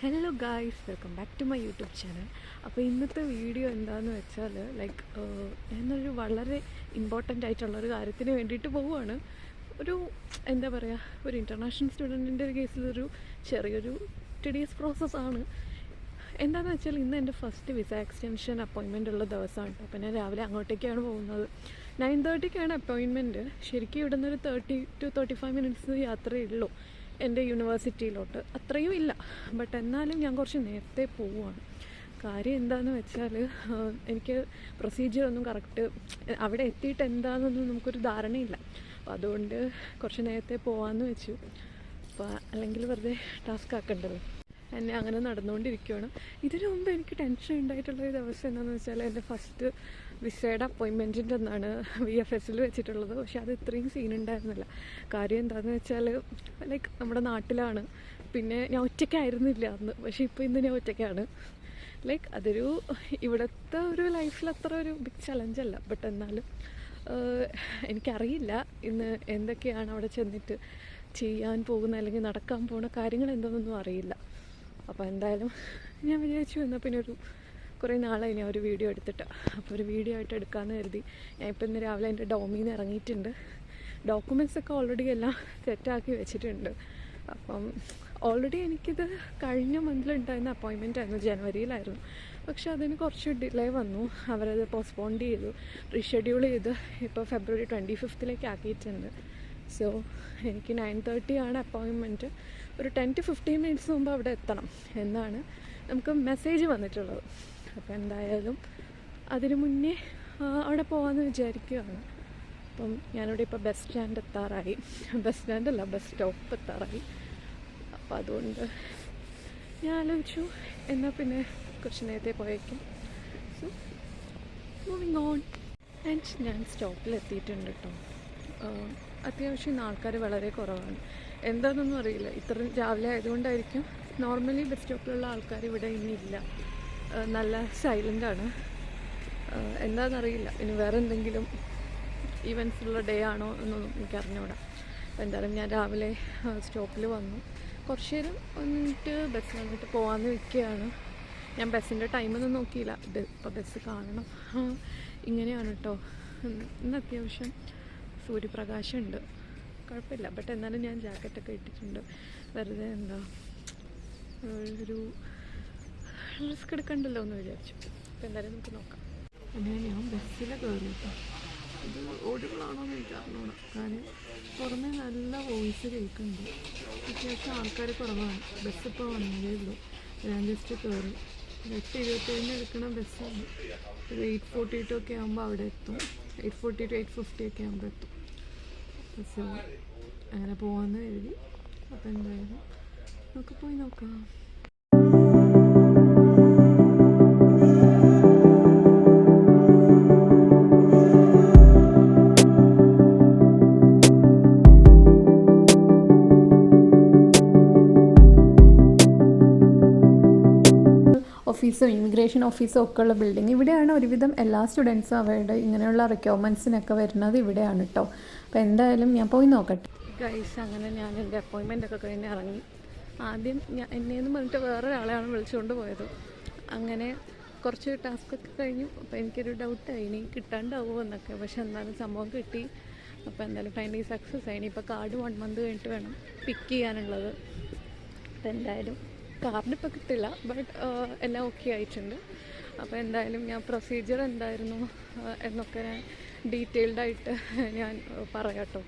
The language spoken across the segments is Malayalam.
Hello guys, welcome back to my YouTube channel. അപ്പോൾ ഇന്നത്തെ വീഡിയോ എന്താണെന്ന് വെച്ചാൽ ഞാനൊരു വളരെ ഇമ്പോർട്ടൻ്റ് ആയിട്ടുള്ളൊരു കാര്യത്തിന് വേണ്ടിയിട്ട് പോവുകയാണ്. എന്താ പറയുക, ഒരു ഇൻ്റർനാഷണൽ സ്റ്റുഡൻറ്റിൻ്റെ കേസിലൊരു ചെറിയൊരു ടിഡിയസ് പ്രോസസ്സാണ്. എന്താണെന്ന് വെച്ചാൽ ഇന്ന് എൻ്റെ ഫസ്റ്റ് വിസ എക്സ്റ്റൻഷൻ അപ്പോയിൻമെൻ്റ് ഉള്ള ദിവസമാണ്. അപ്പോൾ ഞാൻ രാവിലെ അങ്ങോട്ടേക്കാണ് പോകുന്നത്. 9:30 അപ്പോയിൻമെൻറ്റ്. ശരിക്കും ഇവിടെ നിന്നൊരു 30 to 35 മിനിറ്റ്സ് യാത്രയേ ഉള്ളൂ എൻ്റെ യൂണിവേഴ്സിറ്റിയിലോട്ട്. അത്രയും ഇല്ല, ബട്ട് എന്നാലും ഞാൻ കുറച്ച് നേരത്തെ പോവുകയാണ്. കാര്യം എന്താണെന്ന് വെച്ചാൽ എനിക്ക് പ്രൊസീജിയറൊന്നും കറക്റ്റ് അവിടെ എത്തിയിട്ട് എന്താണെന്നൊന്നും നമുക്കൊരു ധാരണയില്ല. അപ്പോൾ അതുകൊണ്ട് കുറച്ച് നേരത്തെ പോകാമെന്ന് വെച്ചു. അപ്പോൾ അല്ലെങ്കിൽ വെറുതെ ടാസ്ക് ആക്കണ്ടല്ലോ. എന്നെ അങ്ങനെ നടന്നുകൊണ്ടിരിക്കുകയാണ്. ഇതിനു മുമ്പ് എനിക്ക് ടെൻഷൻ ഉണ്ടായിട്ടുള്ളൊരു ദിവസം എന്താണെന്ന് വെച്ചാൽ എൻ്റെ ഫസ്റ്റ് വിസയുടെ അപ്പോയിൻമെൻറ്റിൻ്റെ ഒന്നാണ് VFS വെച്ചിട്ടുള്ളത്. പക്ഷെ അത് ഇത്രയും സീൻ ഉണ്ടായിരുന്നില്ല. കാര്യം എന്താണെന്ന് വെച്ചാൽ നമ്മുടെ നാട്ടിലാണ്. പിന്നെ ഞാൻ ഒറ്റയ്ക്കായിരുന്നില്ല അന്ന്. പക്ഷേ ഇപ്പോൾ ഇന്ന് ഞാൻ ഒറ്റയ്ക്കാണ്. അതൊരു ഇവിടുത്തെ ഒരു ലൈഫിൽ അത്ര ഒരു ബിഗ് ചലഞ്ചല്ല. ബട്ട് എന്നാലും എനിക്കറിയില്ല ഇന്ന് എന്തൊക്കെയാണ് അവിടെ ചെന്നിട്ട് ചെയ്യാൻ പോകുന്ന അല്ലെങ്കിൽ നടക്കാൻ പോകുന്ന കാര്യങ്ങൾ എന്താണെന്നൊന്നും അറിയില്ല. അപ്പോൾ എന്തായാലും ഞാൻ വിചാരിച്ചു എന്നാൽ പിന്നെ കുറേ നാളായി ഞാൻ ഒരു വീഡിയോ എടുത്തിട്ട്. അപ്പോൾ ഒരു വീഡിയോ ആയിട്ട് എടുക്കാമെന്ന് കരുതി ഞാൻ ഇപ്പോൾ ഇന്ന് രാവിലെ എൻ്റെ ഡോമിൽ നിന്ന് ഇറങ്ങിയിട്ടുണ്ട്. ഡോക്യുമെൻറ്റ്സൊക്കെ ഓൾറെഡി എല്ലാം സെറ്റാക്കി വെച്ചിട്ടുണ്ട്. അപ്പം ഓൾറെഡി എനിക്കിത് കഴിഞ്ഞ മന്തിലുണ്ടായിരുന്ന അപ്പോയിൻമെൻ്റ് ആയിരുന്നു, ജനുവരിയിലായിരുന്നു. പക്ഷെ അതിന് കുറച്ച് ഡിലേ വന്നു. അവരത് പോസ്റ്റ്പോണ്ട് ചെയ്തു, റീഷെഡ്യൂൾ ചെയ്ത് ഇപ്പോൾ ഫെബ്രുവരി 25 ആക്കിയിട്ടുണ്ട്. സോ എനിക്ക് 9:30 അപ്പോയിൻമെൻറ്റ്. ഒരു 10 to 15 മിനിറ്റ്സ് മുമ്പ് അവിടെ എത്തണം എന്നാണ് നമുക്ക് മെസ്സേജ് വന്നിട്ടുള്ളത്. അപ്പോൾ എന്തായാലും അതിന് മുന്നേ അവിടെ പോകാമെന്ന് വിചാരിക്കുകയാണ്. അപ്പം ഞാനിവിടെ ഇപ്പോൾ ബസ് സ്റ്റാൻഡ് എത്താറായി. ബസ് സ്റ്റാൻഡല്ല, ബസ് സ്റ്റോപ്പ് എത്താറായി. അപ്പോൾ അതുകൊണ്ട് ഞാൻ ആലോചിച്ചു എന്നാൽ പിന്നെ കുറച്ച് നേരത്തെ പോയേക്കും. So moving on. ആൻഡ് ഞാൻ സ്റ്റോപ്പിലെത്തിയിട്ടുണ്ട് കേട്ടോ. അത്യാവശ്യം ആൾക്കാർ വളരെ കുറവാണ്. എന്താണെന്നൊന്നും അറിയില്ല, ഇത്രയും രാവിലെ ആയതുകൊണ്ടായിരിക്കും. നോർമലി ബസ് സ്റ്റോപ്പിലുള്ള ആൾക്കാർ ഇവിടെ ഇന്നില്ല. നല്ല സൈലൻ്റാണ്. എന്താണെന്നറിയില്ല, ഇനി വേറെ എന്തെങ്കിലും ഈവൻസുള്ള ഡേ ആണോ എന്നൊന്നും എനിക്കറിഞ്ഞൂടാ. അപ്പോൾ എന്തായാലും ഞാൻ രാവിലെ സ്റ്റോപ്പിൽ വന്നു. കുറച്ച് നേരം വന്നിട്ട് ബസ് വന്നിട്ട് പോകാമെന്ന് വെക്കുകയാണ്. ഞാൻ ബസ്സിൻ്റെ ടൈമൊന്നും നോക്കിയില്ല. ഇപ്പോൾ ബസ് കാണണം. ഇങ്ങനെയാണ് കേട്ടോ. ഇന്ന് അത്യാവശ്യം സൂര്യപ്രകാശം ഉണ്ട്, കുഴപ്പമില്ല. ബട്ട് എന്നാലും ഞാൻ ജാക്കറ്റൊക്കെ ഇട്ടിട്ടുണ്ട്. വെറുതെ ഒരു റിസ്ക് എടുക്കണ്ടല്ലോ എന്ന് വിചാരിച്ചു. അപ്പോൾ എന്തായാലും നമുക്ക് നോക്കാം. അങ്ങനെ ഞാൻ ബസ്സിൽ കയറി കേട്ടോ. ഇത് ഓടുകളാണോ എന്ന് എനിക്ക് അറിഞ്ഞോളാം. കാരണം പുറമേ നല്ല വോയിസ് കേൾക്കുന്നുണ്ട്. അത്യാവശ്യം ആൾക്കാർ കുറവാണ്. ബസ് ഇപ്പോൾ വന്നതേ ഉള്ളൂ. ഞാൻ ജസ്റ്റ് കയറി. 8:27 എടുക്കുന്ന ബസ്സാണ്. ഒരു 8:42 ആകുമ്പോൾ അവിടെ എത്തും. 8:40 to 8:50 ആകുമ്പോൾ എത്തും. സോ അങ്ങനെ പോകാമെന്ന് കരുതി. അപ്പോൾ എന്തായാലും നമുക്ക് പോയി നോക്കാം. ഓഫീസും ഇമിഗ്രേഷൻ ഓഫീസും ഒക്കെ ഉള്ള ബിൽഡിംഗ് ഇവിടെയാണ്. ഒരുവിധം എല്ലാ സ്റ്റുഡൻസും അവരുടെ ഇങ്ങനെയുള്ള റിക്വയർമെൻറ്റ്സിനൊക്കെ വരുന്നത് ഇവിടെയാണ് കേട്ടോ. അപ്പോൾ എന്തായാലും ഞാൻ പോയി നോക്കട്ടെ. ഗൈസ്, അങ്ങനെ ഞാൻ എൻ്റെ അപ്പോയിൻമെൻ്റൊക്കെ കഴിഞ്ഞ് ഇറങ്ങി. ആദ്യം എന്നെയെന്ന് പറഞ്ഞിട്ട് വേറൊരാളെയാണ് വിളിച്ചുകൊണ്ട് പോയത്. അങ്ങനെ കുറച്ച് ടാസ്കൊക്കെ കഴിഞ്ഞു. അപ്പോൾ എനിക്കൊരു ഡൗട്ടായി ഇനി കിട്ടാണ്ടാവുമോ എന്നൊക്കെ. പക്ഷെ എന്തായാലും സംഭവം കിട്ടി. അപ്പോൾ എന്തായാലും ഫൈനലി സക്സസ് ആയി. ഇപ്പോൾ കാർഡ് 1 month കഴിഞ്ഞിട്ട് വേണം പിക്ക് ചെയ്യാനുള്ളത്. അപ്പോൾ എന്തായാലും കാർഡ് ഇപ്പോൾ കിട്ടില്ല, ബട്ട് എല്ലാം ഓക്കെ ആയിട്ടുണ്ട്. അപ്പോൾ എന്തായാലും ഞാൻ പ്രൊസീജിയർ എന്തായിരുന്നു എന്നൊക്കെ ഞാൻ ഡീറ്റെയിൽഡായിട്ട് ഞാൻ പറയാം കേട്ടോ.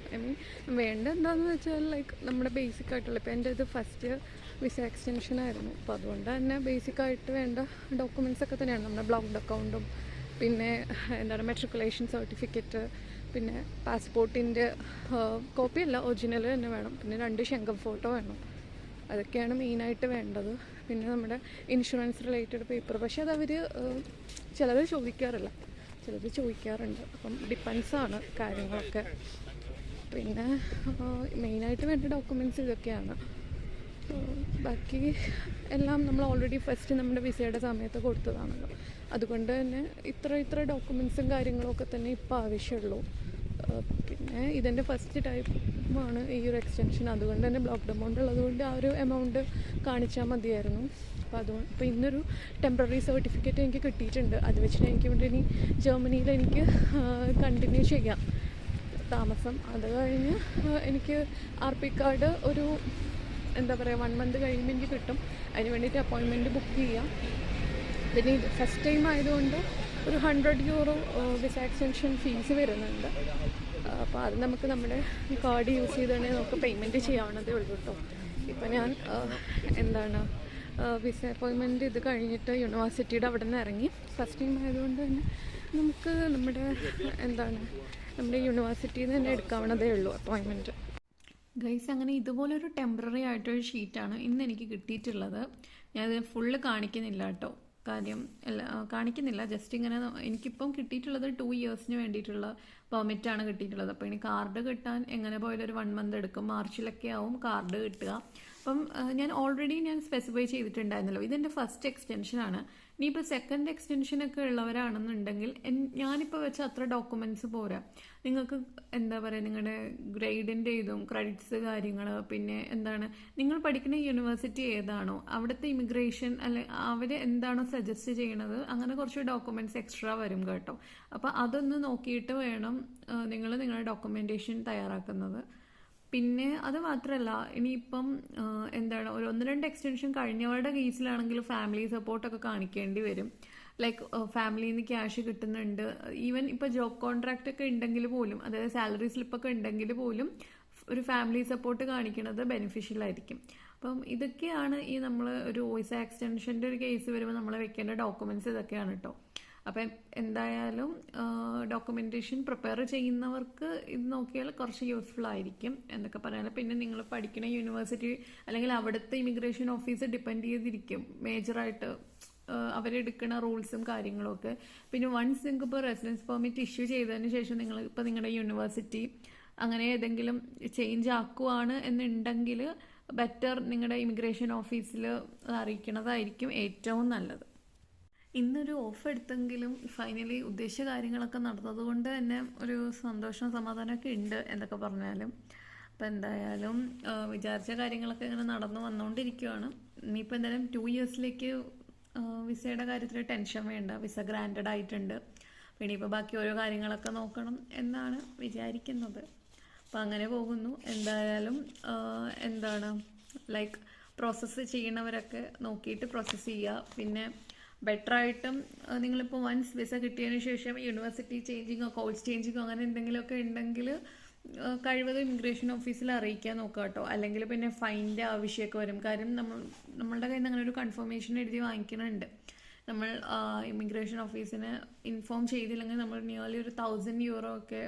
വേണ്ട എന്താണെന്ന് വെച്ചാൽ നമ്മുടെ ബേസിക് ആയിട്ടുള്ള, ഇപ്പോൾ എൻ്റെ ഇത് ഫസ്റ്റ് വിസ എക്സ്റ്റൻഷൻ ആയിരുന്നു. അപ്പോൾ അതുകൊണ്ട് തന്നെ ബേസിക്കായിട്ട് വേണ്ട ഡോക്യുമെൻറ്റ്സ് ഒക്കെ തന്നെയാണ്. നമ്മുടെ ബ്ലോക്ക്ഡ് അക്കൗണ്ടും പിന്നെ മെട്രിക്കുലേഷൻ സർട്ടിഫിക്കറ്റ്, പിന്നെ പാസ്പോർട്ടിൻ്റെ കോപ്പിയല്ല ഒറിജിനൽ തന്നെ വേണം. പിന്നെ 2 ശങ്കം ഫോട്ടോ വേണം. അതൊക്കെയാണ് മെയിനായിട്ട് വേണ്ടത്. പിന്നെ നമ്മുടെ ഇൻഷുറൻസ് റിലേറ്റഡ് പേപ്പർ. പക്ഷേ അതവർ ചിലർ ചോദിക്കാറില്ല, ചിലർ ചോദിക്കാറുണ്ട്. അപ്പം ഡിപ്പെൻസാണ് കാര്യങ്ങളൊക്കെ. പിന്നെ മെയിനായിട്ട് വേണ്ട ഡോക്യുമെൻറ്റ്സ് ഇതൊക്കെയാണ്. ബാക്കി എല്ലാം നമ്മൾ ഓൾറെഡി ഫസ്റ്റ് നമ്മുടെ വിസയുടെ സമയത്ത് കൊടുത്തതാണല്ലോ. അതുകൊണ്ട് തന്നെ ഇത്ര ഡോക്യുമെൻറ്റ്സും കാര്യങ്ങളൊക്കെ തന്നെ ഇപ്പോൾ ആവശ്യമുള്ളൂ. പിന്നെ ഇതെൻ്റെ ഫസ്റ്റ് ടൈം ആണ് ഈ ഒരു എക്സ്റ്റൻഷൻ. അതുകൊണ്ട് തന്നെ ബ്ലോക്ക്ഡ് എമൗണ്ട് ഉള്ളതുകൊണ്ട് ആ ഒരു എമൗണ്ട് കാണിച്ചാൽ മതിയായിരുന്നു. അപ്പോൾ അതുകൊണ്ട് ഇപ്പോൾ ഇന്നൊരു ടെമ്പററി സർട്ടിഫിക്കറ്റ് എനിക്ക് കിട്ടിയിട്ടുണ്ട്. അത് വെച്ചിട്ട് എനിക്ക് ഇവിടെ ഇനി ജർമ്മനിയിൽ എനിക്ക് കണ്ടിന്യൂ ചെയ്യാം താമസം. അത് കഴിഞ്ഞ് എനിക്ക് RP കാർഡ് ഒരു എന്താ പറയുക 1 മന്ത് കഴിയുമ്പോൾ എനിക്ക് കിട്ടും. അതിന് വേണ്ടിയിട്ട് അപ്പോയിൻമെൻറ്റ് ബുക്ക് ചെയ്യാം. പിന്നെ ഇത് ഫസ്റ്റ് ടൈം ആയതുകൊണ്ട് ഒരു €100 വിസ എക്സ്റ്റൻഷൻ ഫീസ് വരുന്നുണ്ട്. അപ്പോൾ അത് നമുക്ക് നമ്മുടെ കാർഡ് യൂസ് ചെയ്ത് തന്നെ നമുക്ക് പേയ്മെൻറ്റ് ചെയ്യാവുന്നതേ ഉള്ളൂ കേട്ടോ. ഇപ്പം ഞാൻ എന്താണ് വിസ അപ്പോയിൻമെൻറ്റ് ഇത് കഴിഞ്ഞിട്ട് യൂണിവേഴ്സിറ്റിയുടെ അവിടെ നിന്ന് ഇറങ്ങി. ഫസ്റ്റ് ടൈം ആയതുകൊണ്ട് തന്നെ നമുക്ക് നമ്മുടെ നമ്മുടെ യൂണിവേഴ്സിറ്റിയിൽ നിന്ന് തന്നെ എടുക്കാവുന്നതേ ഉള്ളൂ അപ്പോയിൻമെൻറ്റ്. ഗൈസ്, അങ്ങനെ ഇതുപോലൊരു ടെമ്പററി ആയിട്ടൊരു ഷീറ്റാണ് ഇന്ന് എനിക്ക് കിട്ടിയിട്ടുള്ളത്. ഞാനത് ഫുള്ള് കാണിക്കുന്നില്ല കേട്ടോ. കാര്യം കാണിക്കുന്നില്ല, ജസ്റ്റ് ഇങ്ങനെ. എനിക്കിപ്പം കിട്ടിയിട്ടുള്ളത് 2 ഇയേഴ്സിന് വേണ്ടിയിട്ടുള്ള പെർമിറ്റാണ് കിട്ടിയിട്ടുള്ളത്. അപ്പോൾ ഇനി കാർഡ് കിട്ടാൻ എങ്ങനെ പോയാലും ഒരു 1 മന്ത് എടുക്കും. മാർച്ചിലൊക്കെ ആവും കാർഡ് കിട്ടുക. അപ്പം ഞാൻ ഓൾറെഡി സ്പെസിഫൈ ചെയ്തിട്ടുണ്ടായിരുന്നല്ലോ, ഇതെൻ്റെ ഫസ്റ്റ് എക്സ്റ്റൻഷനാണ്. ഇനിയിപ്പോൾ സെക്കൻഡ് എക്സ്റ്റൻഷനൊക്കെ ഉള്ളവരാണെന്നുണ്ടെങ്കിൽ ഞാനിപ്പോൾ വെച്ച അത്ര ഡോക്യുമെൻറ്റ്സ് പോരാ. നിങ്ങൾക്ക് എന്താ പറയുക, നിങ്ങളുടെ ഗ്രേഡിൻ്റെ ഇതും ക്രെഡിറ്റ്സ് കാര്യങ്ങൾ, പിന്നെ നിങ്ങൾ പഠിക്കുന്ന യൂണിവേഴ്സിറ്റി ഏതാണോ അവിടുത്തെ ഇമിഗ്രേഷൻ അവർ എന്താണോ സജസ്റ്റ് ചെയ്യണത്, അങ്ങനെ കുറച്ച് ഡോക്യുമെൻറ്റ്സ് എക്സ്ട്രാ വരും കേട്ടോ. അപ്പോൾ അതൊന്ന് നോക്കിയിട്ട് വേണം നിങ്ങളുടെ ഡോക്യുമെൻറ്റേഷൻ തയ്യാറാക്കുന്നത്. പിന്നെ അത് മാത്രമല്ല, ഇനിയിപ്പം ഒരു 1-2 എക്സ്റ്റൻഷൻ കഴിഞ്ഞവരുടെ കേസിലാണെങ്കിൽ ഫാമിലി സപ്പോർട്ടൊക്കെ കാണിക്കേണ്ടി വരും. ലൈക്ക് ഫാമിലിയിൽ നിന്ന് ക്യാഷ് കിട്ടുന്നുണ്ട്. ഈവൻ ഇപ്പോൾ ജോബ് കോൺട്രാക്റ്റ് ഒക്കെ ഉണ്ടെങ്കിൽ പോലും, അതായത് സാലറി സ്ലിപ്പൊക്കെ ഉണ്ടെങ്കിൽ പോലും ഒരു ഫാമിലി സപ്പോർട്ട് കാണിക്കുന്നത് ബെനിഫിഷ്യൽ ആയിരിക്കും. അപ്പം ഇതൊക്കെയാണ് നമ്മൾ ഒരു വിസ എക്സ്റ്റൻഷൻ്റെ ഒരു കേസ് വരുമ്പോൾ നമ്മൾ വെക്കേണ്ട ഡോക്യുമെൻറ്റ്സ് ഇതൊക്കെയാണ് കേട്ടോ. അപ്പം എന്തായാലും ഡോക്യുമെൻറ്റേഷൻ പ്രിപ്പയർ ചെയ്യുന്നവർക്ക് ഇത് നോക്കിയാൽ കുറച്ച് യൂസ്ഫുൾ ആയിരിക്കും എന്നൊക്കെ പറയാനും. പിന്നെ നിങ്ങൾ പഠിക്കുന്ന യൂണിവേഴ്സിറ്റി അല്ലെങ്കിൽ അവിടുത്തെ ഇമിഗ്രേഷൻ ഓഫീസ് ഡിപ്പെൻഡ് ചെയ്തിരിക്കും മേജറായിട്ട് അവരെടുക്കുന്ന റൂൾസും കാര്യങ്ങളും ഒക്കെ. പിന്നെ വൺസ് നിങ്ങൾക്ക് ഇപ്പോൾ റെസിഡൻസ് പെർമിറ്റ് ഇഷ്യൂ ചെയ്തതിന് ശേഷം ഇപ്പോൾ നിങ്ങളുടെ യൂണിവേഴ്സിറ്റി അങ്ങനെ ഏതെങ്കിലും ചേഞ്ച് ആക്കുവാണ് എന്നുണ്ടെങ്കിൽ ബെറ്റർ നിങ്ങളുടെ ഇമിഗ്രേഷൻ ഓഫീസിൽ അറിയിക്കുന്നതായിരിക്കും ഏറ്റവും നല്ലത്. ഇന്നൊരു ഓഫ് എടുത്തെങ്കിലും ഫൈനലി ഉദ്ദേശിച്ച കാര്യങ്ങളൊക്കെ നടന്നതുകൊണ്ട് തന്നെ ഒരു സന്തോഷം സമാധാനമൊക്കെ ഉണ്ട് എന്തൊക്കെ പറഞ്ഞാലും. അപ്പോൾ എന്തായാലും വിചാരിച്ച കാര്യങ്ങളൊക്കെ ഇങ്ങനെ നടന്നു വന്നുകൊണ്ടിരിക്കുകയാണ്. ഇനിയിപ്പോൾ എന്തായാലും 2 ഇയേഴ്സിലേക്ക് വിസയുടെ കാര്യത്തിൽ ടെൻഷൻ വേണ്ട, വിസ ഗ്രാൻഡഡ് ആയിട്ടുണ്ട്. പിന്നെ ഇപ്പോൾ ബാക്കി ഓരോ കാര്യങ്ങളൊക്കെ നോക്കണം എന്നാണ് വിചാരിക്കുന്നത്. അപ്പോൾ അങ്ങനെ പോകുന്നു. എന്തായാലും ലൈക്ക് പ്രോസസ്സ് ചെയ്യണവരൊക്കെ നോക്കിയിട്ട് പ്രോസസ്സ് ചെയ്യുക. പിന്നെ ബെറ്ററായിട്ടും നിങ്ങളിപ്പോൾ വൺസ് വിസ കിട്ടിയതിന് ശേഷം യൂണിവേഴ്സിറ്റി ചേഞ്ചിങ്ങോ കോഴ്സ് ചേഞ്ചിങ്ങോ അങ്ങനെ എന്തെങ്കിലുമൊക്കെ ഉണ്ടെങ്കിൽ കഴിവതും ഇമിഗ്രേഷൻ ഓഫീസിൽ അറിയിക്കാൻ നോക്കുക കേട്ടോ. അല്ലെങ്കിൽ പിന്നെ ഫൈൻ്റെ ആവശ്യമൊക്കെ വരും. കാര്യം നമ്മളുടെ കയ്യിൽ നിന്ന് അങ്ങനെ ഒരു കൺഫർമേഷൻ എഴുതി വാങ്ങിക്കുന്നുണ്ട്. നമ്മൾ ഇമിഗ്രേഷൻ ഓഫീസിന് ഇൻഫോം ചെയ്തില്ലെങ്കിൽ നമ്മൾ നിയർലി ഒരു €1000 ഒക്കെ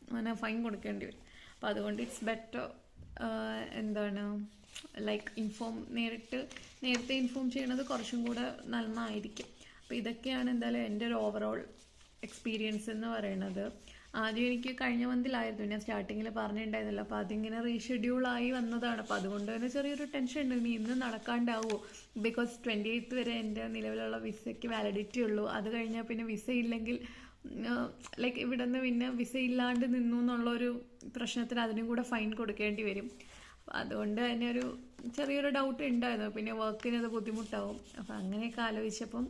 അങ്ങനെ ഫൈൻ കൊടുക്കേണ്ടി വരും. അപ്പോൾ അതുകൊണ്ട് ഇറ്റ്സ് ബെറ്റർ ലൈക്ക് നേരത്തെ ഇൻഫോം ചെയ്യണത് കുറച്ചും കൂടെ നന്നായിരിക്കും. അപ്പോൾ ഇതൊക്കെയാണ് എന്തായാലും എൻ്റെ ഒരു ഓവറോൾ എക്സ്പീരിയൻസ് എന്ന് പറയുന്നത്. ആദ്യം എനിക്ക് കഴിഞ്ഞ മന്തിലായിരുന്നു ഞാൻ സ്റ്റാർട്ടിങ്ങിൽ പറഞ്ഞിട്ടുണ്ടായിരുന്നില്ല. അപ്പോൾ അതിങ്ങനെ റീഷെഡ്യൂളായി വന്നതാണ്. അപ്പോൾ അതുകൊണ്ട് തന്നെ ചെറിയൊരു ടെൻഷൻ ഉണ്ട്, ഇനി ഇന്ന് നടക്കാണ്ടാവുമോ. ബിക്കോസ് 28th വരെ എൻ്റെ നിലവിലുള്ള വിസയ്ക്ക് വാലിഡിറ്റി ഉള്ളൂ. അത് കഴിഞ്ഞാൽ പിന്നെ വിസ ഇല്ലെങ്കിൽ ലൈക്ക് ഇവിടെ നിന്ന് പിന്നെ വിസ ഇല്ലാണ്ട് നിന്നു എന്നുള്ളൊരു പ്രശ്നത്തിന് അതിനും കൂടെ ഫൈൻ കൊടുക്കേണ്ടി വരും. അതുകൊണ്ട് തന്നെ ഒരു ചെറിയൊരു ഡൗട്ട് ഉണ്ടായിരുന്നു. പിന്നെ വർക്കിന് അത് ബുദ്ധിമുട്ടാവും. അപ്പം അങ്ങനെയൊക്കെ ആലോചിച്ചപ്പം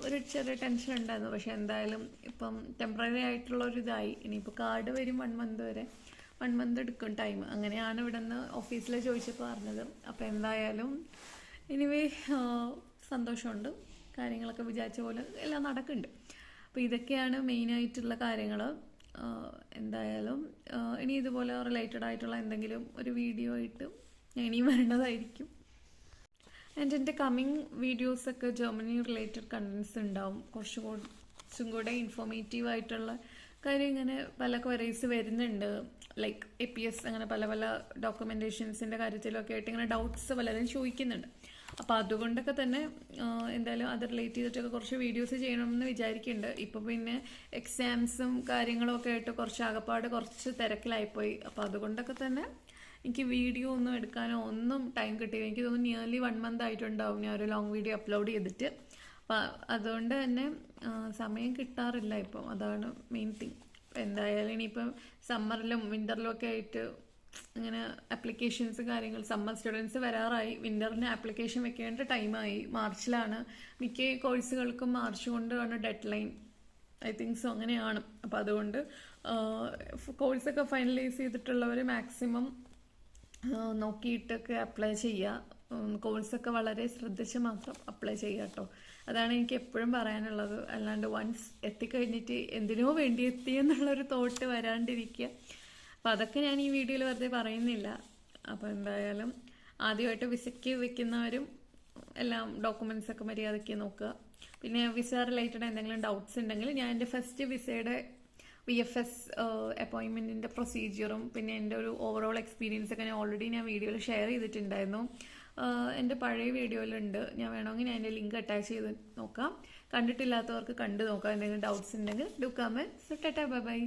ഒരു ചെറിയ ടെൻഷൻ ഉണ്ടായിരുന്നു. പക്ഷെ എന്തായാലും ഇപ്പം ടെമ്പററി ആയിട്ടുള്ളൊരിതായി. ഇനിയിപ്പോൾ കാർഡ് വരും 1 മന്ത് വരെ, 1 മന്ത് എടുക്കും ടൈം. അങ്ങനെയാണ് ഇവിടെ നിന്ന് ഓഫീസിൽ ചോദിച്ചപ്പോൾ പറഞ്ഞത്. അപ്പോൾ എന്തായാലും എനിവേ സന്തോഷമുണ്ട്. കാര്യങ്ങളൊക്കെ വിചാരിച്ച പോലെ എല്ലാം നടക്കുന്നുണ്ട്. അപ്പോൾ ഇതൊക്കെയാണ് മെയിനായിട്ടുള്ള കാര്യങ്ങൾ. എന്തായാലും ഇനി ഇതുപോലെ റിലേറ്റഡ് ആയിട്ടുള്ള എന്തെങ്കിലും ഒരു വീഡിയോ ആയിട്ട് ഞാൻ ഇനിയും വരേണ്ടതായിരിക്കും. ആൻഡ് എൻ്റെ കമ്മിങ് വീഡിയോസൊക്കെ ജർമ്മനി റിലേറ്റഡ് കണ്ടൻസ് ഉണ്ടാവും. കുറച്ചും കൂടെ ഇൻഫോർമേറ്റീവ് ആയിട്ടുള്ള കാര്യം ഇങ്ങനെ പല ക്വയറീസ് വരുന്നുണ്ട്. ലൈക്ക് APS അങ്ങനെ പല ഡോക്യുമെൻറ്റേഷൻസിൻ്റെ കാര്യത്തിലൊക്കെ ആയിട്ട് ഇങ്ങനെ ഡൗട്ട്സ് പലരും ചോദിക്കുന്നുണ്ട്. അപ്പോൾ അതുകൊണ്ടൊക്കെ തന്നെ എന്തായാലും അത് റിലേറ്റ് ചെയ്തിട്ടൊക്കെ കുറച്ച് വീഡിയോസ് ചെയ്യണമെന്ന് വിചാരിക്കുന്നുണ്ട്. ഇപ്പോൾ പിന്നെ എക്സാംസും കാര്യങ്ങളും ഒക്കെ ആയിട്ട് കുറച്ച് തിരക്കിലായിപ്പോയി. അപ്പോൾ അതുകൊണ്ടൊക്കെ തന്നെ എനിക്ക് വീഡിയോ ഒന്നും എടുക്കാനോ ഒന്നും ടൈം കിട്ടിയില്ല. എനിക്ക് തോന്നുന്നു നിയർലി 1 മന്ത് ആയിട്ടുണ്ടാവും ഞാൻ ഒരു ലോങ് വീഡിയോ അപ്ലോഡ് ചെയ്തിട്ട്. അപ്പോൾ അതുകൊണ്ട് തന്നെ സമയം കിട്ടാറില്ല ഇപ്പം. അതാണ് മെയിൻ തിങ്. എന്തായാലും ഇനിയിപ്പം സമ്മറിലും വിൻ്ററിലും ഒക്കെ ആയിട്ട് ഇങ്ങനെ ആപ്ലിക്കേഷൻസ് കാര്യങ്ങൾ സമ്മർ സ്റ്റുഡൻസ് വരാറായി, വിൻ്ററിന് ആപ്ലിക്കേഷൻ വെക്കേണ്ട ടൈമായി. മാർച്ചിലാണ് മിക്ക കോഴ്സുകൾക്കും, മാർച്ച് കൊണ്ടാണ് dead line, I think so, അങ്ങനെയാണ്. അപ്പോൾ അതുകൊണ്ട് കോഴ്സൊക്കെ ഫൈനലൈസ് ചെയ്തിട്ടുള്ളവർ മാക്സിമം നോക്കിയിട്ടൊക്കെ അപ്ലൈ ചെയ്യുക. കോഴ്സൊക്കെ വളരെ ശ്രദ്ധിച്ച് മാത്രം അപ്ലൈ ചെയ്യുക കേട്ടോ. അതാണ് എനിക്ക് എപ്പോഴും പറയാനുള്ളത്. അല്ലാണ്ട് വൺസ് എത്തിക്കഴിഞ്ഞിട്ട് എന്തിനോ വേണ്ടി എത്തിയെന്നുള്ളൊരു തോട്ട് വരാണ്ടിരിക്കുക. അപ്പം അതൊക്കെ ഞാൻ ഈ വീഡിയോയിൽ വെറുതെ പറയുന്നില്ല. അപ്പോൾ എന്തായാലും ആദ്യമായിട്ട് വിസയ്ക്ക് വെക്കുന്നവരും എല്ലാം ഡോക്യുമെൻറ്റ്സ് ഒക്കെ മര്യാദയ്ക്ക് നോക്കുക. പിന്നെ വിസ റിലേറ്റഡ് എന്തെങ്കിലും ഡൗട്ട്സ് ഉണ്ടെങ്കിൽ ഞാൻ എൻ്റെ ഫസ്റ്റ് വിസയുടെ VFS അപ്പോയിൻമെൻറ്റിൻ്റെ പ്രൊസീജിയറും പിന്നെ എൻ്റെ ഒരു ഓവറോൾ എക്സ്പീരിയൻസ് ഒക്കെ ഞാൻ വീഡിയോയിൽ ഷെയർ ചെയ്തിട്ടുണ്ടായിരുന്നു. എൻ്റെ പഴയ വീഡിയോയിലുണ്ട്, ഞാൻ വേണമെങ്കിൽ ഞാൻ എൻ്റെ ലിങ്ക് അറ്റാച്ച് ചെയ്ത് നോക്കാം. കണ്ടിട്ടില്ലാത്തവർക്ക് കണ്ടു നോക്കാം. എന്തെങ്കിലും ഡൗട്ട്സ് ഉണ്ടെങ്കിൽ do comment. So tata bye bye.